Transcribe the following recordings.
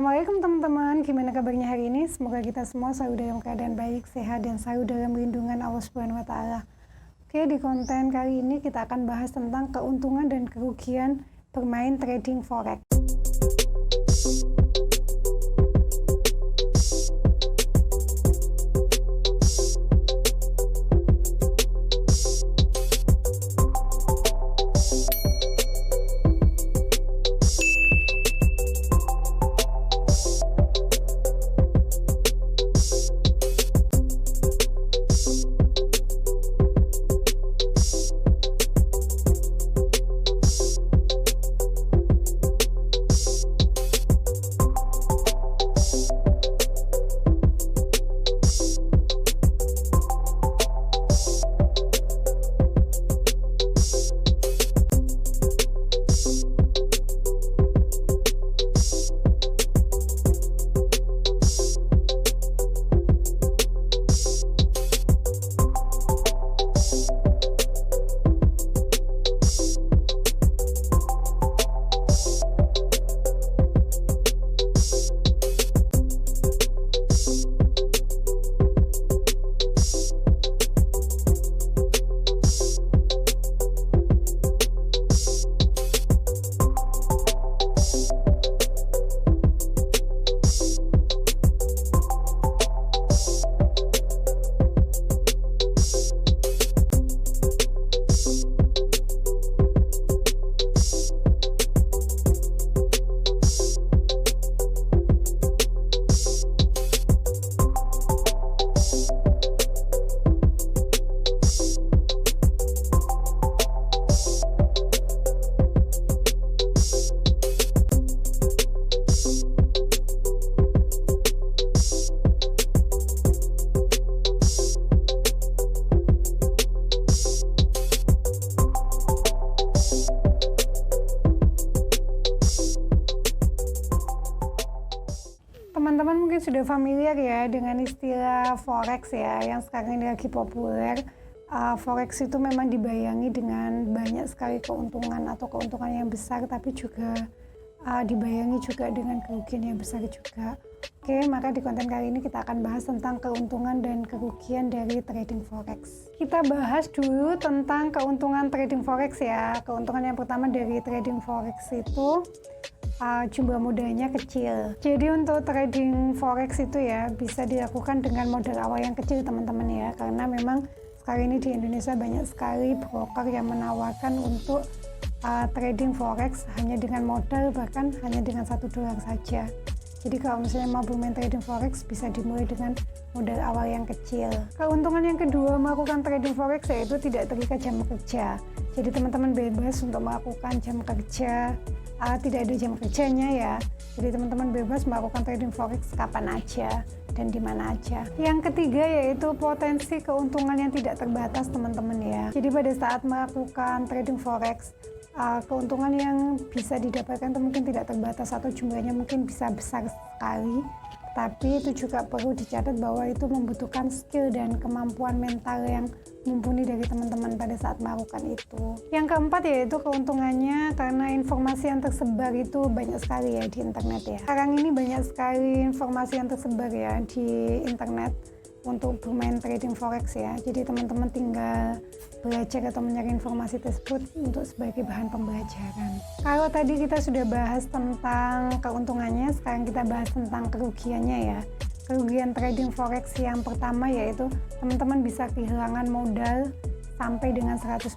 Assalamualaikum teman-teman, gimana kabarnya hari ini? Semoga kita semua selalu dalam keadaan baik, sehat, dan selalu dalam lindungan Allah Subhanahu wa Ta'ala. Oke, di konten kali ini kita akan bahas tentang keuntungan dan kerugian bermain trading forex. Teman-teman mungkin sudah familiar ya dengan istilah forex ya, yang sekarang ini lagi populer. Forex itu memang dibayangi dengan banyak sekali keuntungan atau keuntungan yang besar, tapi juga dibayangi juga dengan kerugian yang besar juga. Oke, maka di konten kali ini kita akan bahas tentang keuntungan dan kerugian dari trading forex. Kita bahas dulu tentang keuntungan trading forex ya. Keuntungan yang pertama dari trading forex itu jumlah modalnya kecil. Jadi untuk trading forex itu ya bisa dilakukan dengan modal awal yang kecil teman-teman ya, karena memang sekarang ini di Indonesia banyak sekali broker yang menawarkan untuk trading forex hanya dengan modal, bahkan hanya dengan $1 saja. Jadi kalau misalnya mau bermain trading forex bisa dimulai dengan modal awal yang kecil. Keuntungan yang kedua melakukan trading forex yaitu tidak terikat jam kerja. Jadi teman-teman bebas untuk melakukan jam kerja, tidak ada jam kerjanya ya. Jadi teman-teman bebas melakukan trading forex kapan aja dan di mana aja. Yang ketiga yaitu potensi keuntungan yang tidak terbatas teman-teman ya. Jadi pada saat melakukan trading forex, keuntungan yang bisa didapatkan itu mungkin tidak terbatas atau jumlahnya mungkin bisa besar sekali. Tapi itu juga perlu dicatat bahwa itu membutuhkan skill dan kemampuan mental yang mumpuni dari teman-teman pada saat melakukan itu. Yang keempat yaitu keuntungannya karena informasi yang tersebar itu banyak sekali ya di internet ya. Sekarang ini banyak sekali informasi yang tersebar ya di internet untuk bermain trading forex ya. Jadi teman-teman tinggal belajar atau mencari informasi tersebut untuk sebagai bahan pembelajaran. Kalau tadi kita sudah bahas tentang keuntungannya, sekarang kita bahas tentang kerugiannya ya. Kerugian trading forex yang pertama yaitu teman-teman bisa kehilangan modal sampai dengan 100%.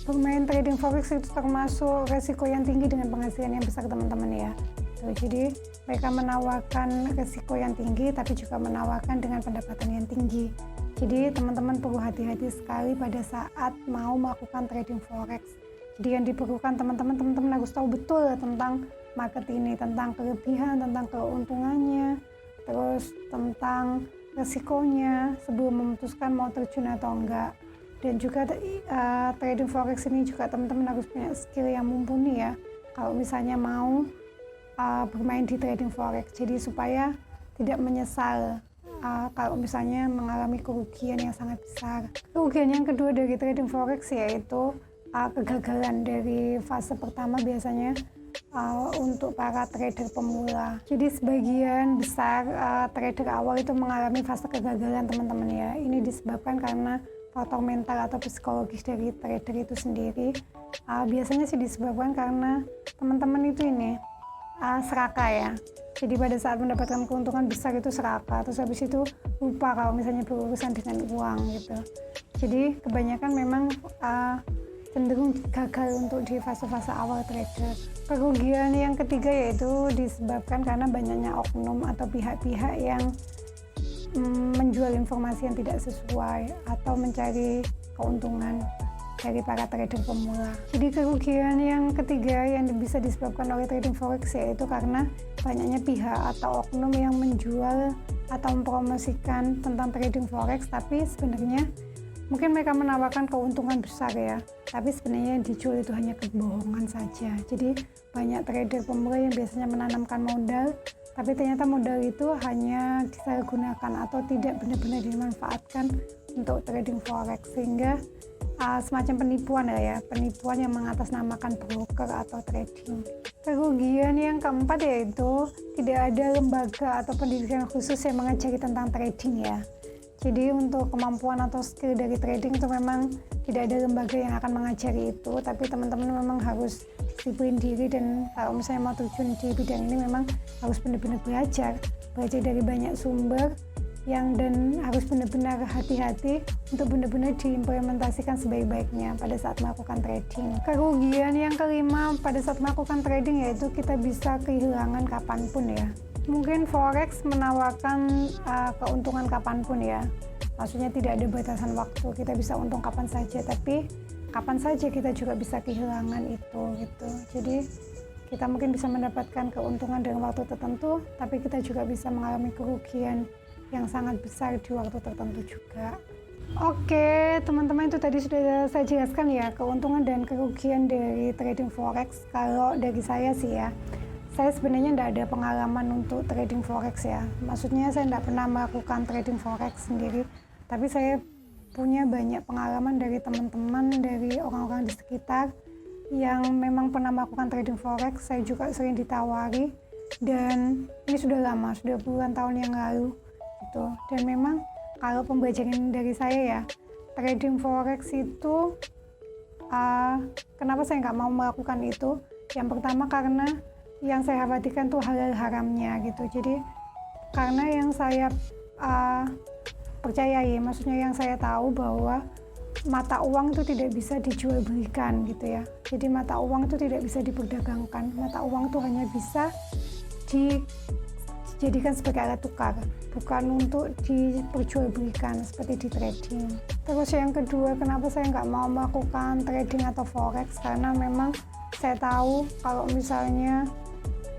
Bermain trading forex itu termasuk resiko yang tinggi dengan penghasilan yang besar teman-teman ya. Jadi mereka menawarkan resiko yang tinggi tapi juga menawarkan dengan pendapatan yang tinggi. Jadi teman-teman perlu hati-hati sekali pada saat mau melakukan trading forex. Jadi yang diperlukan teman-teman harus tahu betul tentang market ini, tentang kelebihan, tentang keuntungannya, terus tentang resikonya sebelum memutuskan mau terjun atau enggak. Dan juga trading forex ini juga teman-teman harus punya skill yang mumpuni ya kalau misalnya mau bermain di trading forex, jadi supaya tidak menyesal kalau misalnya mengalami kerugian yang sangat besar. Kerugian yang kedua dari trading forex yaitu kegagalan dari fase pertama biasanya untuk para trader pemula. Jadi sebagian besar trader awal itu mengalami fase kegagalan teman-teman ya. Ini disebabkan karena faktor mental atau psikologis dari trader itu sendiri. Biasanya sih disebabkan karena teman-teman itu ini serakah ya. Jadi pada saat mendapatkan keuntungan besar itu serakah, terus habis itu lupa kalau misalnya berurusan dengan uang gitu. Jadi kebanyakan memang cenderung gagal untuk di fase-fase awal trader. Kerugian yang ketiga yaitu disebabkan karena banyaknya oknum atau pihak-pihak yang menjual informasi yang tidak sesuai atau mencari keuntungan dari para trader pemula. Jadi kerugian yang ketiga yang bisa disebabkan oleh trading forex yaitu karena banyaknya pihak atau oknum yang menjual atau mempromosikan tentang trading forex, tapi sebenarnya mungkin mereka menawarkan keuntungan besar ya, tapi sebenarnya yang dijual itu hanya kebohongan saja. Jadi banyak trader pemula yang biasanya menanamkan modal, tapi ternyata modal itu hanya disalahgunakan atau tidak benar-benar dimanfaatkan untuk trading forex, sehingga semacam penipuan ya, penipuan yang mengatasnamakan broker atau trading. Kerugian yang keempat yaitu tidak ada lembaga atau pendidikan khusus yang mengajari tentang trading ya. Jadi untuk kemampuan atau skill dari trading itu memang tidak ada lembaga yang akan mengajari itu, tapi teman-teman memang harus disiplin diri, dan kalau misalnya mau terjun di bidang ini memang harus benar-benar belajar dari banyak sumber dan harus benar-benar hati-hati untuk benar-benar diimplementasikan sebaik-baiknya pada saat melakukan trading. Kerugian yang kelima pada saat melakukan trading yaitu kita bisa kehilangan kapanpun ya. Mungkin forex menawarkan keuntungan kapanpun ya, maksudnya tidak ada batasan waktu, kita bisa untung kapan saja, tapi kapan saja kita juga bisa kehilangan itu gitu. Jadi kita mungkin bisa mendapatkan keuntungan dalam waktu tertentu, tapi kita juga bisa mengalami kerugian yang sangat besar di waktu tertentu juga. Oke, teman-teman, itu tadi sudah saya jelaskan ya keuntungan dan kerugian dari trading forex. Kalau dari saya sih ya, saya sebenarnya tidak ada pengalaman untuk trading forex ya. Maksudnya saya tidak pernah melakukan trading forex sendiri, tapi saya punya banyak pengalaman dari teman-teman, dari orang-orang di sekitar yang memang pernah melakukan trading forex. Saya juga sering ditawari, dan ini sudah lama, sudah puluhan tahun yang lalu gitu. Dan memang kalau pembelajaran dari saya ya, trading forex itu kenapa saya nggak mau melakukan itu? Yang pertama karena yang saya khawatirkan tuh halal haramnya gitu. Jadi karena yang saya percayai, maksudnya yang saya tahu bahwa mata uang itu tidak bisa dijual belikan gitu ya. Jadi mata uang itu tidak bisa diperdagangkan. Mata uang itu hanya bisa dijadikan sebagai alat tukar, bukan untuk diperjualbelikan seperti di trading. Terus yang kedua, kenapa saya nggak mau melakukan trading atau forex? Karena memang saya tahu kalau misalnya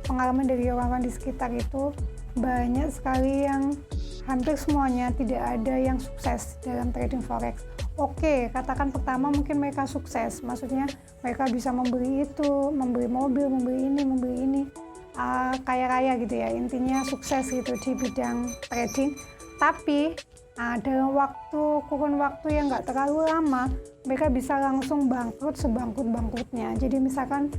pengalaman dari orang-orang di sekitar itu banyak sekali yang hampir semuanya tidak ada yang sukses dalam trading forex. Oke, katakan pertama mungkin mereka sukses, maksudnya mereka bisa membeli itu, membeli mobil, membeli ini, kaya raya gitu ya, intinya sukses gitu di bidang trading. Tapi dalam kurun waktu yang nggak terlalu lama, mereka bisa langsung bangkrut sebangkrut-bangkrutnya. Jadi misalkan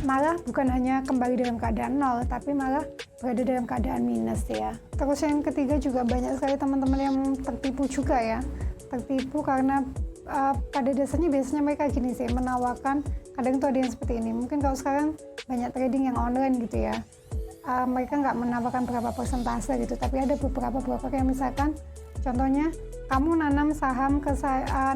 malah bukan hanya kembali dalam keadaan nol, tapi malah berada dalam keadaan minus ya. Terus yang ketiga juga banyak sekali teman-teman yang tertipu juga ya. Tertipu karena pada dasarnya biasanya mereka gini sih, menawarkan, kadang itu ada yang seperti ini. Mungkin kalau sekarang banyak trading yang online gitu ya, mereka nggak menawarkan berapa persentase gitu, tapi ada beberapa broker yang misalkan contohnya kamu nanam saham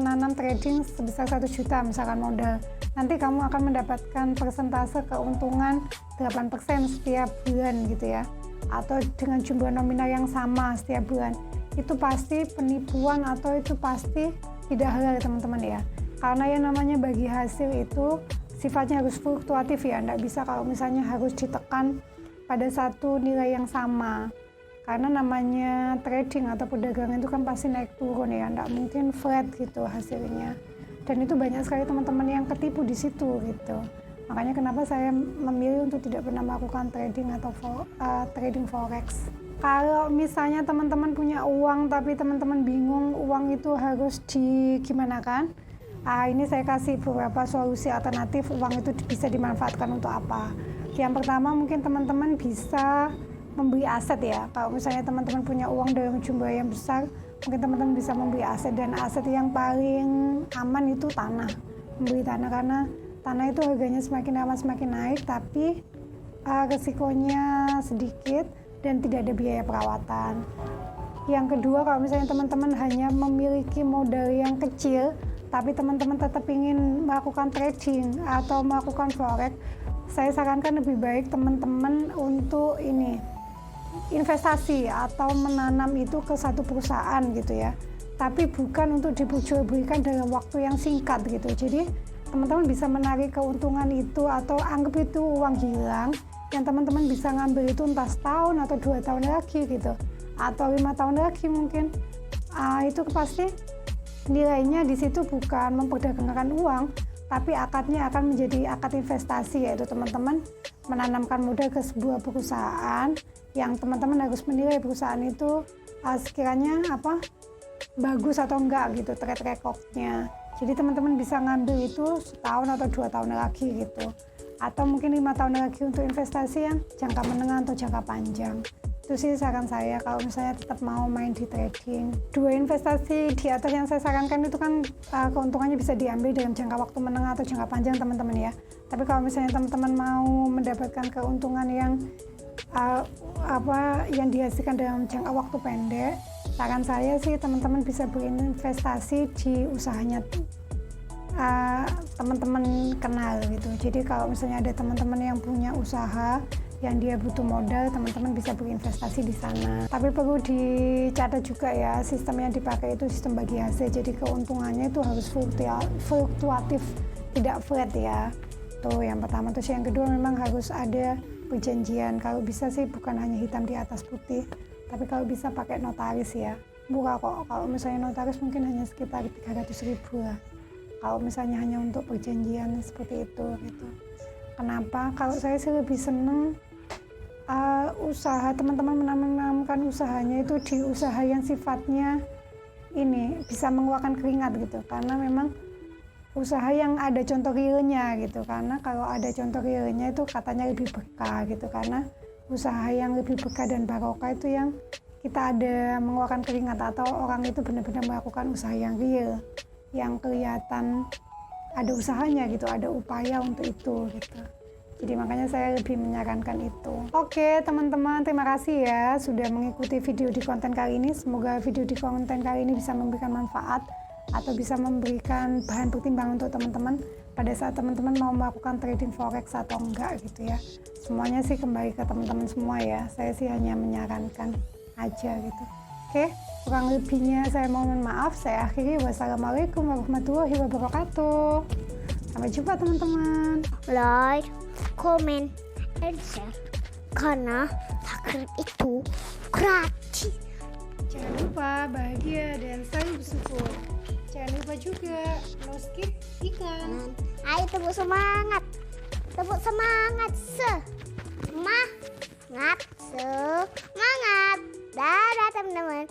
nanam trading sebesar 1 juta misalkan modal, nanti kamu akan mendapatkan persentase keuntungan 8% setiap bulan gitu ya, atau dengan jumlah nominal yang sama setiap bulan. Itu pasti penipuan atau itu pasti tidak halal teman-teman ya, karena yang namanya bagi hasil itu sifatnya harus fluktuatif ya, tidak bisa kalau misalnya harus ditekan pada satu nilai yang sama, karena namanya trading atau perdagangan itu kan pasti naik turun ya, tidak mungkin flat gitu hasilnya. Dan itu banyak sekali teman-teman yang ketipu di situ gitu. Makanya kenapa saya memilih untuk tidak pernah melakukan trading atau trading forex. Kalau misalnya teman-teman punya uang tapi teman-teman bingung uang itu harus digimanakan, ini saya kasih beberapa solusi alternatif uang itu bisa dimanfaatkan untuk apa. Yang pertama mungkin teman-teman bisa membeli aset ya. Kalau misalnya teman-teman punya uang dalam jumlah yang besar, mungkin teman-teman bisa membeli aset, dan aset yang paling aman itu tanah. Membeli tanah, karena tanah itu harganya semakin lama semakin naik, tapi resikonya sedikit dan tidak ada biaya perawatan. Yang kedua, kalau misalnya teman-teman hanya memiliki modal yang kecil, tapi teman-teman tetap ingin melakukan trading atau melakukan forex, saya sarankan lebih baik teman-teman untuk investasi atau menanam itu ke satu perusahaan gitu ya. Tapi bukan untuk dijual-belikan dalam waktu yang singkat gitu. Jadi teman-teman bisa menarik keuntungan itu, atau anggap itu uang hilang yang teman-teman bisa ngambil itu entah setahun atau 2 tahun lagi gitu, atau 5 tahun lagi mungkin. Itu pasti nilainya di situ bukan memperdagangkan uang, tapi akadnya akan menjadi akad investasi, yaitu teman-teman menanamkan modal ke sebuah perusahaan yang teman-teman harus menilai perusahaan itu sekiranya bagus atau enggak gitu, track record-nya. Jadi teman-teman bisa ngambil itu setahun atau 2 tahun lagi gitu, atau mungkin 5 tahun lagi untuk investasi yang jangka menengah atau jangka panjang. Itu sih saran saya kalau misalnya tetap mau main di trading. 2 investasi di atas yang saya sarankan itu kan keuntungannya bisa diambil dalam jangka waktu menengah atau jangka panjang teman-teman ya. Tapi kalau misalnya teman-teman mau mendapatkan keuntungan yang yang dihasilkan dalam jangka waktu pendek, saran saya sih teman-teman bisa berinvestasi di usahanya teman-teman kenal gitu. Jadi kalau misalnya ada teman-teman yang punya usaha yang dia butuh modal, teman-teman bisa berinvestasi di sana. Tapi perlu dicatat juga ya, sistem yang dipakai itu sistem bagi hasil. Jadi keuntungannya itu harus fluktuatif, tidak flat ya. Tuh yang pertama. Terus yang kedua memang harus ada perjanjian. Kalau bisa sih bukan hanya hitam di atas putih, tapi kalau bisa pakai notaris ya. Murah kok. Kalau misalnya notaris mungkin hanya sekitar 300.000 lah. Kalau misalnya hanya untuk perjanjian seperti itu gitu. Kenapa? Kalau saya sih lebih seneng usaha teman-teman menanamkan usahanya itu di usaha yang sifatnya bisa mengeluarkan keringat gitu, karena memang usaha yang ada contoh realnya gitu. Karena kalau ada contoh realnya itu katanya lebih berkah gitu, karena usaha yang lebih berkah dan barokah itu yang kita ada mengeluarkan keringat, atau orang itu benar-benar melakukan usaha yang real, yang kelihatan ada usahanya gitu, ada upaya untuk itu gitu. Jadi makanya saya lebih menyarankan itu. Oke teman-teman, terima kasih ya sudah mengikuti video di konten kali ini. Semoga video di konten kali ini bisa memberikan manfaat atau bisa memberikan bahan pertimbangan untuk teman-teman pada saat teman-teman mau melakukan trading forex atau enggak gitu ya. Semuanya sih kembali ke teman-teman semua ya. Saya sih hanya menyarankan aja gitu. Oke, kurang lebihnya saya mohon maaf. Saya akhiri. Wassalamualaikum warahmatullahi wabarakatuh. Sampai jumpa teman-teman. Like, comment, and share. Karena subscribe itu gratis. Jangan lupa bahagia dan saling bersyukur. Jangan lupa juga no skip iklan. Ayo tepuk semangat. Tepuk semangat. Semangat. Semangat. Dadah teman-teman.